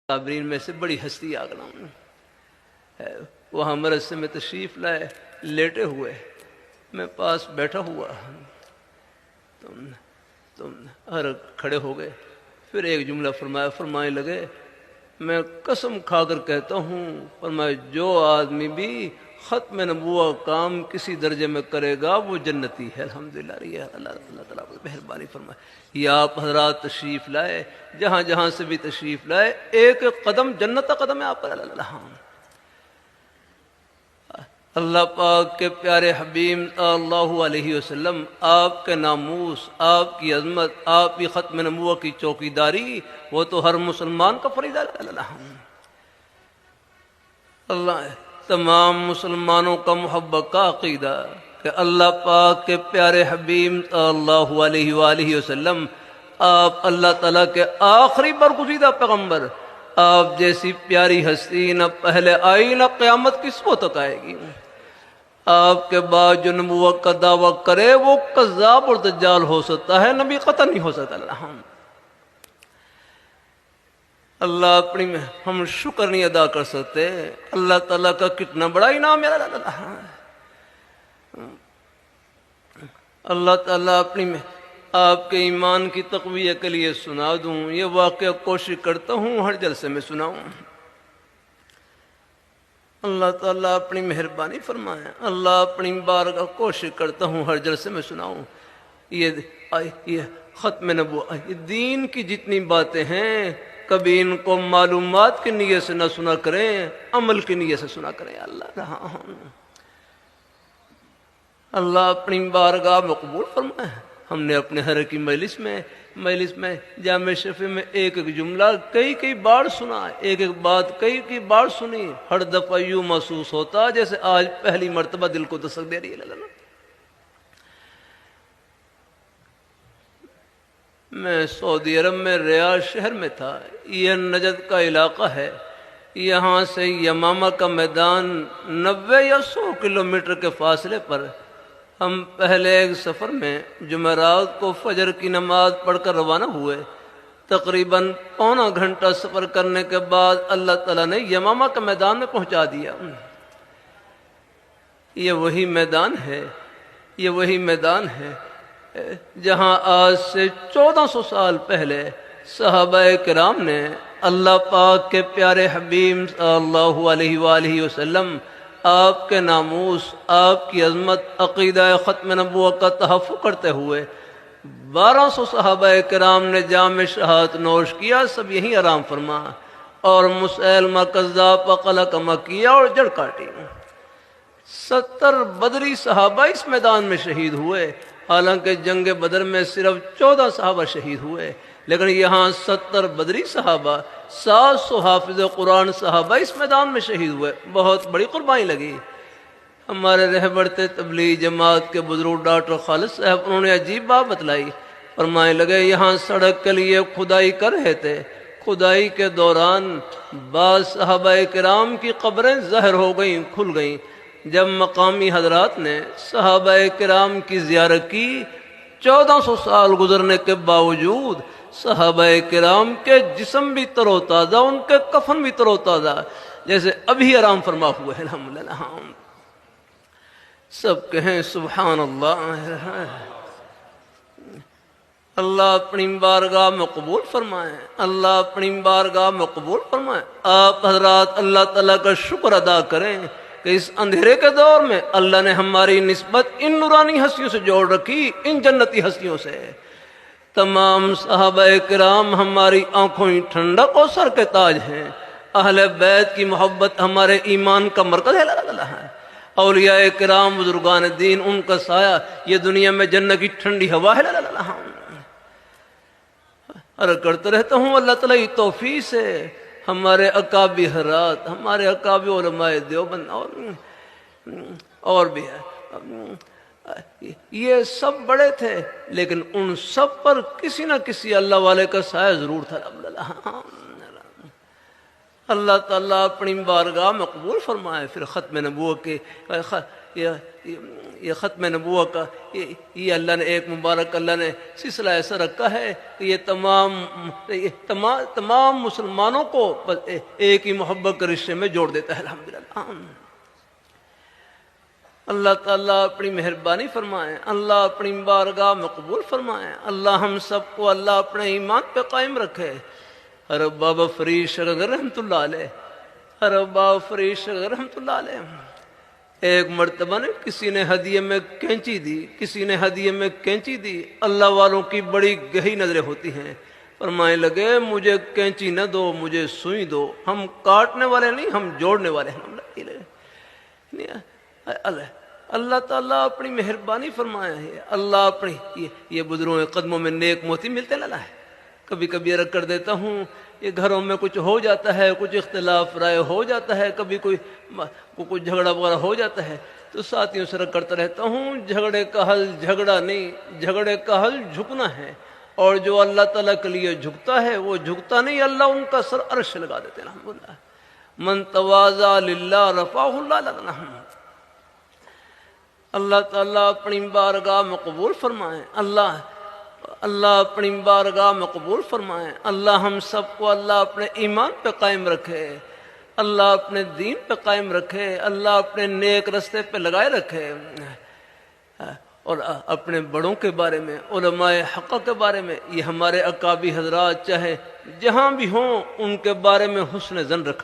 صابرین میں سے بڑی ہستی آگنا ہے، وہاں مدرسے میں تشریف لائے، لیٹے ہوئے، میں پاس بیٹھا ہوا، تم ہر کھڑے ہو گئے، پھر ایک جملہ فرمانے لگے، میں قسم کھا کر کہتا ہوں، فرمایا جو آدمی بھی ختم نبوت کام کسی درجے میں کرے گا وہ جنتی ہے۔ الحمدللہ، اللہ تعالیٰ مہربانی فرمائے۔ یا آپ حضرات تشریف لائے، جہاں جہاں سے بھی تشریف لائے، ایک قدم جنت کا قدم ہے آپ پر۔ اللہ پاک کے پیارے حبیب صلی اللہ علیہ وسلم، آپ کے ناموس، آپ کی عظمت، آپ کی ختم نبوت کی چوکیداری، وہ تو ہر مسلمان کا فریضہ ہے۔ اللہ تمام مسلمانوں کا محبت کا عقیدہ کہ اللہ پاک کے پیارے حبیب صلی اللہ علیہ وآلہ وسلم، آپ اللہ تعالیٰ کے آخری برگزیدہ پیغمبر، آپ جیسی پیاری ہستی نہ پہلے آئی نہ قیامت کی صبح تک آئے گی۔ آپ کے بعد جو نبوت کا دعویٰ کرے وہ کذاب اور دجال ہو سکتا ہے، نبی قطع نہیں ہو سکتا۔ اللہ اپنی میں ہم شکر نہیں ادا کر سکتے، اللہ تعالیٰ کا کتنا بڑا انعام ہے۔ اللہ تعالیٰ اپنی میں آپ کے ایمان کی تقویت کے لیے سنا دوں، یہ واقعہ کوشش کرتا ہوں ہر جلسے میں سناؤں۔ اللہ تعالیٰ اپنی مہربانی فرمائے، اللہ اپنی بارگاہ کوشش کرتا ہوں ہر جلسے میں سناؤں۔ یہ ختم نبوت، دین کی جتنی باتیں ہیں، کبھی ان کو معلومات کی نیت سے نہ سنا کریں، عمل کی نیت سے سنا کریں۔ اللہ اپنی بارگاہ میں قبول فرمائے۔ ہم نے اپنے ہر کی مجلس میں جامع شفیع میں ایک ایک جملہ کئی بار سنا، ایک ایک بات کئی بار سنی، ہر دفعہ یوں محسوس ہوتا جیسے آج پہلی مرتبہ دل کو دستک دے رہی ہے۔ میں سعودی عرب میں ریاض شہر میں تھا، یہ نجد کا علاقہ ہے، یہاں سے یمامہ کا میدان 90 یا 100 کلومیٹر کے فاصلے پر۔ ہم پہلے ایک سفر میں جمعرات کو فجر کی نماز پڑھ کر روانہ ہوئے، تقریباً پونا گھنٹہ سفر کرنے کے بعد اللہ تعالیٰ نے یمامہ کے میدان میں پہنچا دیا۔ یہ وہی میدان ہے جہاں آج سے 1400 سال پہلے صحابہ کرام نے اللہ پاک کے پیارے حبیب صلی اللہ علیہ وآلہ وسلم، آپ کے ناموس، آپ کی عظمت، عقیدہ ختم نبوت کا تحفظ کرتے ہوئے 1200 صحابہ کرام نے جام شہادت نوش کیا، سب یہیں آرام فرما، اور مسیلمہ کذاب پر قلقمہ کیا اور جڑ کاٹی۔ 70 بدری صحابہ اس میدان میں شہید ہوئے، حالانکہ جنگ بدر میں صرف 14 صحابہ شہید ہوئے، لیکن یہاں 70 بدری صحابہ، 700 حافظ قرآن صحابہ اس میدان میں شہید ہوئے۔ بہت بڑی قربانی لگی۔ ہمارے رہبر تبلیغ جماعت کے بزرگ ڈاکٹر خالد صاحب، انہوں نے عجیب بات بتلائی، فرمانے لگے یہاں سڑک کے لیے کھدائی کر رہے تھے، کھدائی کے دوران بعض صحابہ کرام کی قبریں ظاہر ہو گئیں، کھل گئیں۔ جب مقامی حضرات نے صحابہ کرام کی زیارت کی، 1400 سال گزرنے کے باوجود صحابہ کرام کے جسم بھی تر و تازہ، ان کے کفن بھی تر و تازہ، جیسے ابھی آرام فرما ہوئے ہیں۔ الحمدللہ، سب کہیں سبحان اللہ۔ اللہ اپنی بارگاہ میں قبول فرمائے، اللہ اپنی بارگاہ میں قبول فرمائے۔ آپ حضرات اللہ تعالیٰ کا شکر ادا کریں کہ اس اندھیرے کے دور میں اللہ نے ہماری نسبت ان نورانی ہستیوں سے جوڑ رکھی، ان جنتی ہستیوں سے۔ تمام صحابہ کرام ہماری آنکھوں کی ٹھنڈک اور سر کے تاج ہیں، اہل بیت کی محبت ہمارے ایمان کا مرکز ہے۔ اولیاء کرام، بزرگان دین، ان کا سایہ یہ دنیا میں جنت کی ٹھنڈی ہوا ہے۔ عرض کرتا رہتا ہوں، اللہ تعالیٰ کی توفیق سے ہمارے اکابر حضرات، ہمارے اکابر علماء دیوبند اور بھی ہے، یہ سب بڑے تھے، لیکن ان سب پر کسی نہ کسی اللہ والے کا سایہ ضرور تھا۔ اللہ تعالیٰ اپنی بارگاہ میں قبول فرمائے۔ پھر ختم نبوت کے یہ ختم نبوت کا یہ اللہ نے ایک مبارک اللہ نے سلسلہ ایسا رکھا ہے کہ یہ تمام مسلمانوں کو ایک ہی محبت کے رشتے میں جوڑ دیتا ہے الحمدللہ۔ اللہ تعالیٰ اپنی مہربانی فرمائیں، اللہ اپنی بارگاہ میں قبول فرمائیں، اللہ ہم سب کو اللہ اپنے ایمان پہ قائم رکھے۔ حضرت بابا فرید شاہ رحمۃ اللہ علیہ، حضرت بابا فرید شاہ رحمۃ اللہ علیہ، ایک مرتبہ نے کسی نے ہدیے میں کینچی دی، کسی نے ہدیے میں کینچی دی۔ اللہ والوں کی بڑی گہری نظریں ہوتی ہیں، فرمانے لگے مجھے کینچی نہ دو، مجھے سوئی دو، ہم کاٹنے والے نہیں، ہم جوڑنے والے ہیں۔ اللہ تعالیٰ اپنی مہربانی فرمایا ہے، اللہ اپنی یہ بزرگوں کے قدموں میں نیک موتی ملتے لالا ہے۔ کبھی کبھی عرض کر دیتا ہوں، یہ گھروں میں کچھ ہو جاتا ہے، کچھ اختلاف رائے ہو جاتا ہے، کبھی کوئی جھگڑا وغیرہ ہو جاتا ہے تو ساتھیوں سے عرض کرتا رہتا ہوں، جھگڑے کا حل جھگڑا نہیں، جھگڑے کا حل جھکنا ہے، اور جو اللہ تعالیٰ کے لیے جھکتا ہے وہ جھکتا نہیں، اللہ ان کا سر عرش لگا دیتے ہیں الحمدللہ۔ من تواضع للہ رفعہ اللہ لنا۔ اللہ تعالیٰ اپنی بارگاہ میں قبول فرمائیں، اللہ اپنی بارگاہ میں قبول فرمائیں، اللہ ہم سب کو اللہ اپنے ایمان پہ قائم رکھے، اللہ اپنے دین پہ قائم رکھے، اللہ اپنے نیک رستے پہ لگائے رکھے، اور اپنے بڑوں کے بارے میں، علماء حق کے بارے میں، یہ ہمارے اکابی حضرات چاہے جہاں بھی ہوں ان کے بارے میں حسن ظن رکھا۔